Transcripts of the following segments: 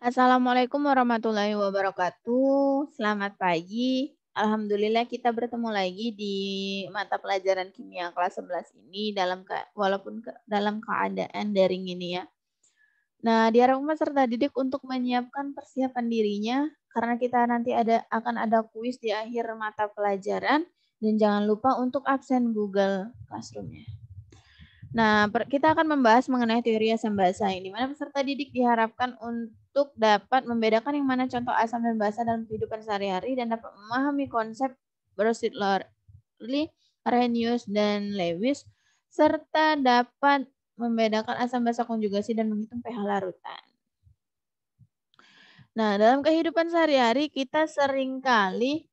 Assalamualaikum warahmatullahi wabarakatuh. Selamat pagi. Alhamdulillah kita bertemu lagi di mata pelajaran kimia kelas 11 ini dalam keadaan daring ini ya. Nah, diharapkan peserta didik untuk menyiapkan persiapan dirinya karena kita nanti akan ada kuis di akhir mata pelajaran dan jangan lupa untuk absen Google Classroom-nya. Nah, kita akan membahas mengenai teori asam basa ini, di mana peserta didik diharapkan untuk dapat membedakan yang mana contoh asam dan basa dalam kehidupan sehari-hari dan dapat memahami konsep Brochet-Lorley, Arrhenius, dan Lewis, serta dapat membedakan asam basa konjugasi dan menghitung pH larutan. Nah, dalam kehidupan sehari-hari kita seringkali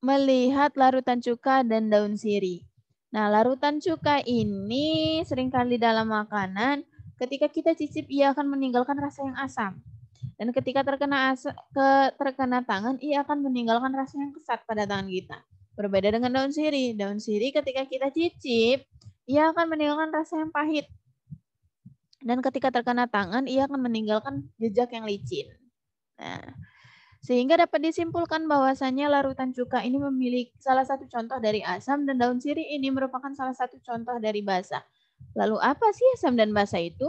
melihat larutan cuka dan daun sirih. Nah, larutan cuka ini seringkali dalam makanan, ketika kita cicip ia akan meninggalkan rasa yang asam. Dan ketika terkena tangan, ia akan meninggalkan rasa yang kesat pada tangan kita. Berbeda dengan daun sirih. Daun sirih ketika kita cicip, ia akan meninggalkan rasa yang pahit. Dan ketika terkena tangan, ia akan meninggalkan jejak yang licin. Nah, sehingga dapat disimpulkan bahwasannya larutan cuka ini memiliki salah satu contoh dari asam dan daun sirih ini merupakan salah satu contoh dari basa. Lalu apa sih asam dan basa itu?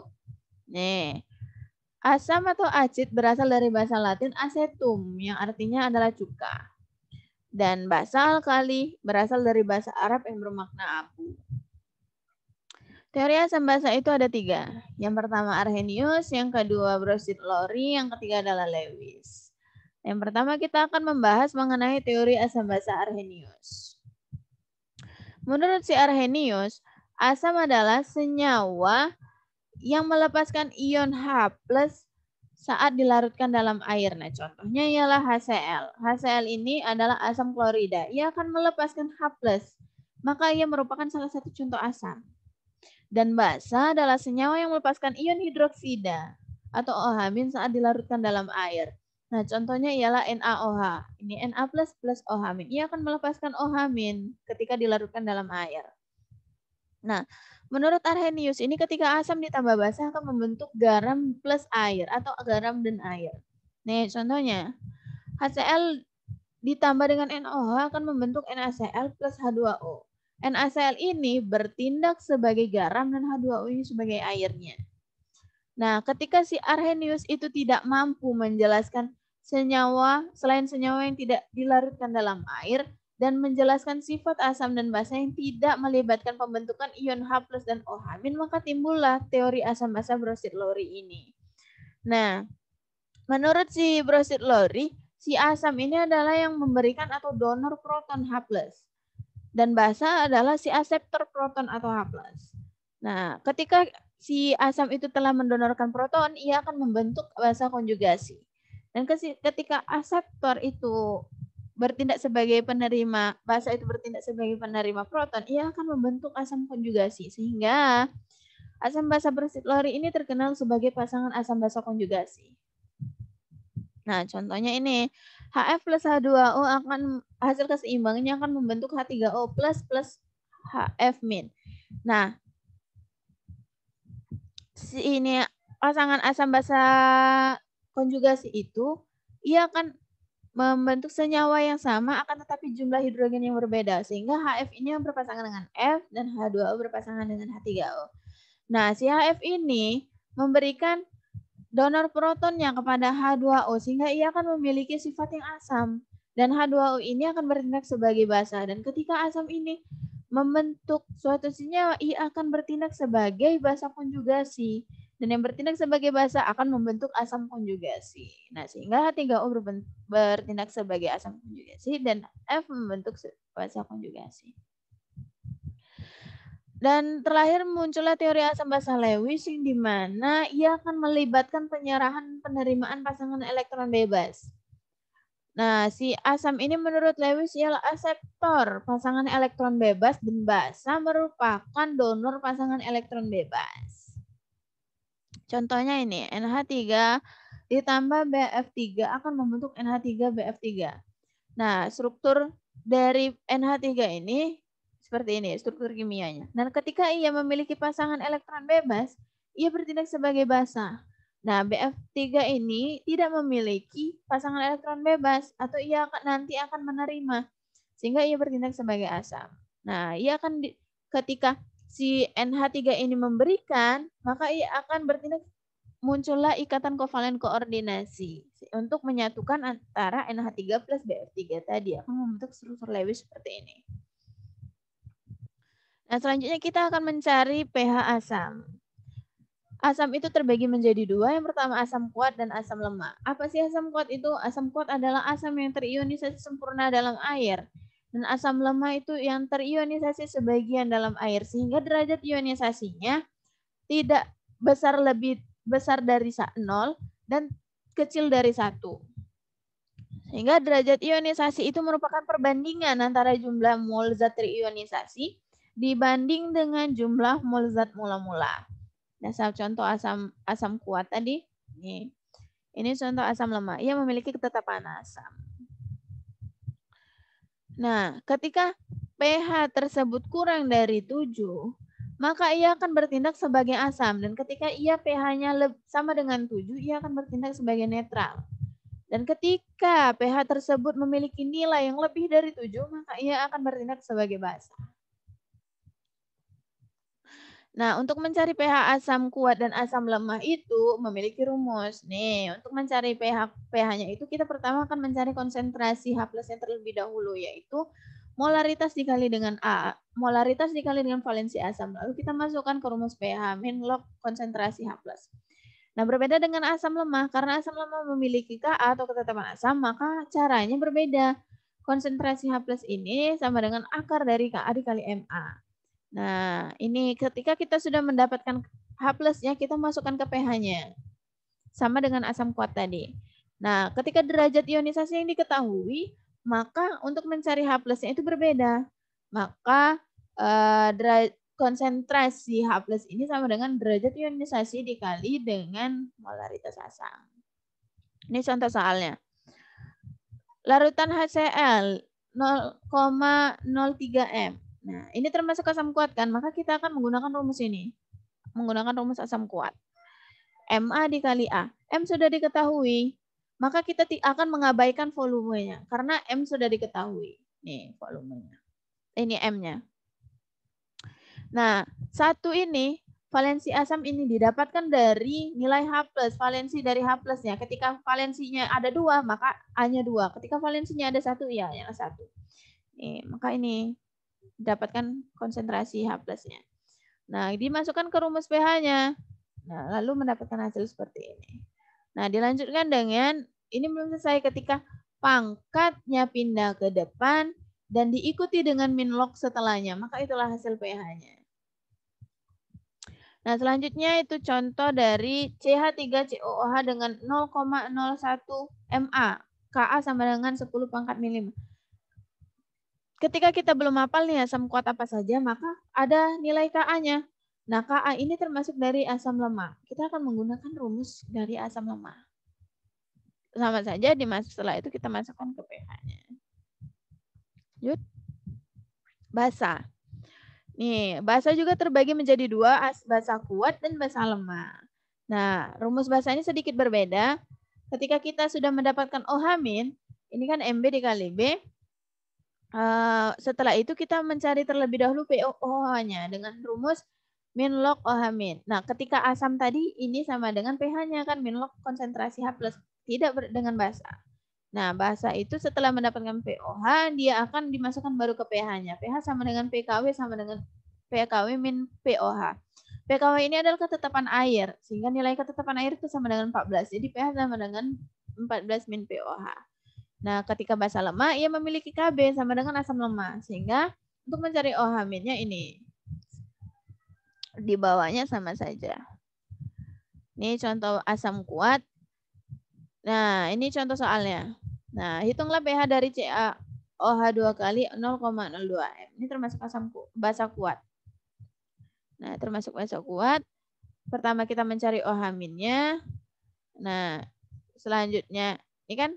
Asam atau acid berasal dari bahasa Latin acetum yang artinya adalah cuka. Dan basa alkali berasal dari bahasa Arab yang bermakna abu. Teori asam basa itu ada 3. Yang pertama Arrhenius, yang kedua Brochet-Lorley, yang ketiga adalah Lewis. Yang pertama kita akan membahas mengenai teori asam basa Arrhenius. Menurut si Arrhenius, asam adalah senyawa yang melepaskan ion H+ saat dilarutkan dalam air. Nah, contohnya ialah HCl. HCl ini adalah asam klorida. Ia akan melepaskan H+, maka ia merupakan salah satu contoh asam. Dan basa adalah senyawa yang melepaskan ion hidroksida atau OH- saat dilarutkan dalam air. Nah, contohnya ialah NaOH. Ini Na plus OH-. Ia akan melepaskan OH- ketika dilarutkan dalam air. Nah, menurut Arrhenius, ini ketika asam ditambah basa akan membentuk garam plus air atau garam dan air. Nih, contohnya, HCl ditambah dengan NaOH akan membentuk NaCl plus H2O. NaCl ini bertindak sebagai garam dan H2O ini sebagai airnya. Nah, ketika si Arrhenius itu tidak mampu menjelaskan senyawa selain senyawa yang tidak dilarutkan dalam air dan menjelaskan sifat asam dan basa yang tidak melibatkan pembentukan ion H+ dan OH-, maka timbullah teori asam basa Brochet-Lorley ini. Nah, menurut si Brochet-Lorley, si asam ini adalah yang memberikan atau donor proton H+. Dan basa adalah si aseptor proton atau H+. Nah, ketika si asam itu telah mendonorkan proton, ia akan membentuk basa konjugasi. Dan ketika aseptor itu bertindak sebagai penerima, basa itu bertindak sebagai penerima proton, ia akan membentuk asam konjugasi. Sehingga asam basa Brochet-Lorley ini terkenal sebagai pasangan asam basa konjugasi. Nah, contohnya ini, HF plus H2O akan hasil keseimbangannya akan membentuk H3O plus HF-. Nah, ini pasangan asam basa konjugasi itu, ia akan membentuk senyawa yang sama akan tetapi jumlah hidrogen yang berbeda. Sehingga HF ini berpasangan dengan F dan H2O berpasangan dengan H3O. Nah, si HF ini memberikan donor protonnya kepada H2O sehingga ia akan memiliki sifat yang asam. Dan H2O ini akan bertindak sebagai basa. Dan ketika asam ini membentuk suatu senyawa, ia akan bertindak sebagai basa konjugasi. Dan yang bertindak sebagai basa akan membentuk asam konjugasi. Nah, sehingga H3O bertindak sebagai asam konjugasi dan F membentuk basa konjugasi. Dan terakhir muncullah teori asam basa Lewis yang dimana ia akan melibatkan penyerahan penerimaan pasangan elektron bebas. Nah, si asam ini menurut Lewis ialah aseptor pasangan elektron bebas dan basa merupakan donor pasangan elektron bebas. Contohnya ini, NH3 ditambah BF3 akan membentuk NH3BF3. Nah, struktur dari NH3 ini seperti ini struktur kimianya. Dan ketika ia memiliki pasangan elektron bebas, ia bertindak sebagai basa. Nah, BF3 ini tidak memiliki pasangan elektron bebas atau ia nanti akan menerima sehingga ia bertindak sebagai asam. Nah, ia akan ketika si NH3 ini memberikan, maka ia akan bertindak, muncullah ikatan kovalen koordinasi untuk menyatukan antara NH3 plus BF3 tadi, akan membentuk struktur Lewis seperti ini. Nah, selanjutnya kita akan mencari pH asam. Asam itu terbagi menjadi dua. Yang pertama asam kuat dan asam lemah. Apa sih asam kuat itu? Asam kuat adalah asam yang terionisasi sempurna dalam air. Dan asam lemah itu yang terionisasi sebagian dalam air. Sehingga derajat ionisasinya tidak lebih besar dari 0 dan kecil dari 1. Sehingga derajat ionisasi itu merupakan perbandingan antara jumlah mol zat terionisasi dibanding dengan jumlah mol zat mula-mula. Nah, contoh asam kuat tadi. Ini contoh asam lemah. Ia memiliki ketetapan asam. Nah, ketika pH tersebut kurang dari 7, maka ia akan bertindak sebagai asam. Dan ketika ia pH-nya sama dengan 7, ia akan bertindak sebagai netral. Dan ketika pH tersebut memiliki nilai yang lebih dari 7, maka ia akan bertindak sebagai basa. Nah, untuk mencari pH asam kuat dan asam lemah itu memiliki rumus. Nih, untuk mencari pH-nya itu kita pertama akan mencari konsentrasi H+-nya terlebih dahulu, yaitu molaritas dikali dengan A, molaritas dikali dengan valensi asam. Lalu kita masukkan ke rumus pH, min log konsentrasi H+. Nah, berbeda dengan asam lemah, karena asam lemah memiliki Ka atau ketetapan asam, maka caranya berbeda. Konsentrasi H+ ini sama dengan akar dari Ka dikali Ma. Nah, ini ketika kita sudah mendapatkan H+-nya, kita masukkan ke pH-nya. Sama dengan asam kuat tadi. Nah, ketika derajat ionisasi yang diketahui, maka untuk mencari H+-nya itu berbeda. Maka konsentrasi H+ ini sama dengan derajat ionisasi dikali dengan molaritas asam. Ini contoh soalnya. Larutan HCl 0,03 M. Nah, ini termasuk asam kuat kan? Maka kita akan menggunakan rumus ini. Menggunakan rumus asam kuat. Ma dikali A. M sudah diketahui. Maka kita akan mengabaikan volumenya. Karena M sudah diketahui. Nih volumenya. Ini M-nya. Nah, satu ini, valensi asam ini didapatkan dari nilai H+. Valensi dari H+-nya. Ketika valensinya ada 2, maka A-nya 2. Ketika valensinya ada 1, ya yang 1. Nih, maka ini dapatkan konsentrasi H+-nya. Nah, dimasukkan ke rumus pH-nya. Nah, lalu mendapatkan hasil seperti ini. Nah, dilanjutkan dengan, ini belum selesai ketika pangkatnya pindah ke depan dan diikuti dengan min log setelahnya. Maka itulah hasil pH-nya. Nah, selanjutnya itu contoh dari CH3COOH dengan 0,01 MA. Ka sama dengan 10 pangkat milim. Ketika kita belum hafal nih asam kuat apa saja, maka ada nilai Ka-nya. Nah, Ka ini termasuk dari asam lemah. Kita akan menggunakan rumus dari asam lemah. Sama saja setelah itu kita masukkan ke pH-nya. Lanjut. Basa. Nih, basa juga terbagi menjadi 2, basa kuat dan basa lemah. Nah, rumus basa ini sedikit berbeda. Ketika kita sudah mendapatkan OH-, ini kan Mb dikali B. Setelah itu kita mencari terlebih dahulu POH-nya dengan rumus min log OH-. Nah, ketika asam tadi ini sama dengan pH-nya kan min log konsentrasi H+, tidak dengan basa. Nah, basa itu setelah mendapatkan POH, dia akan dimasukkan baru ke pH-nya. pH sama dengan PKW sama dengan PKW min POH. PKW ini adalah ketetapan air, sehingga nilai ketetapan air itu sama dengan 14. Jadi pH sama dengan 14 min POH. Nah, ketika basa lemah, ia memiliki Kb sama dengan asam lemah. Sehingga untuk mencari OH-nya ini, di bawahnya sama saja. Ini contoh asam kuat. Nah, ini contoh soalnya. Nah, hitunglah pH dari CaOH 2 kali 0,02 M. Ini termasuk asam basa kuat. Nah, termasuk basa kuat. Pertama kita mencari OH-nya. Nah, selanjutnya, ini kan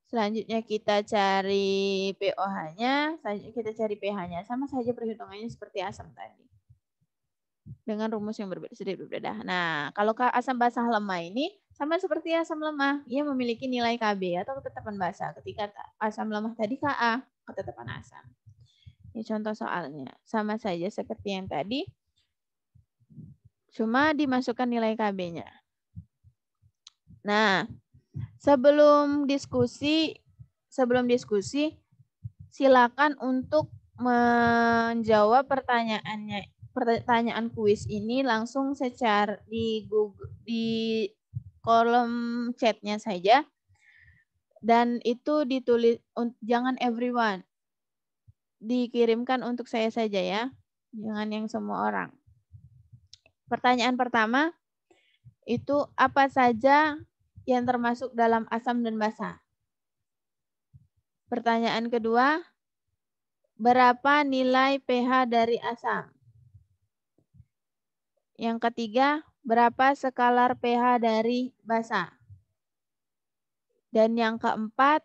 selanjutnya kita cari POH-nya, selanjutnya kita cari pH-nya. Sama saja perhitungannya seperti asam tadi. dengan rumus yang sedikit berbeda. Nah, kalau asam basah lemah ini sama seperti asam lemah, ia memiliki nilai Kb atau ketetapan basa. Ketika asam lemah tadi Ka, ketetapan asam. Ini contoh soalnya. Sama saja seperti yang tadi, cuma dimasukkan nilai Kb-nya. Nah, sebelum diskusi, silakan untuk menjawab pertanyaan kuis ini langsung secara di Google, di kolom chatnya saja, dan itu ditulis, jangan everyone, dikirimkan untuk saya saja ya, jangan yang semua orang. Pertanyaan pertama itu apa saja yang termasuk dalam asam dan basa. Pertanyaan kedua, berapa nilai pH dari asam? Yang ketiga, berapa skalar pH dari basa? Dan yang keempat,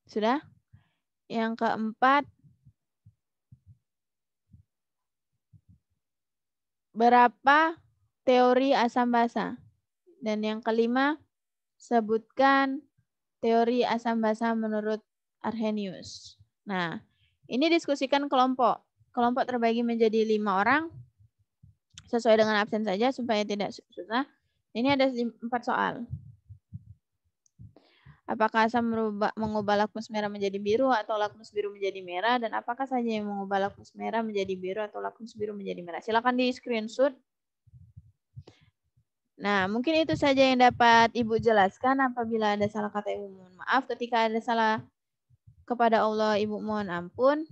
sudah? Yang keempat, berapa teori asam basa? Dan yang kelima, sebutkan teori asam basa menurut Arrhenius. Nah, ini diskusikan kelompok. Kelompok terbagi menjadi 5 orang. Sesuai dengan absen saja supaya tidak susah. Ini ada 4 soal. Apakah asam mengubah lakmus merah menjadi biru atau lakmus biru menjadi merah? Dan apakah saja yang mengubah lakmus merah menjadi biru atau lakmus biru menjadi merah? Silakan di screenshot. Nah, mungkin itu saja yang dapat Ibu jelaskan. Apabila ada salah kata Ibu mohon maaf. Ketika ada salah kepada Allah Ibu mohon ampun.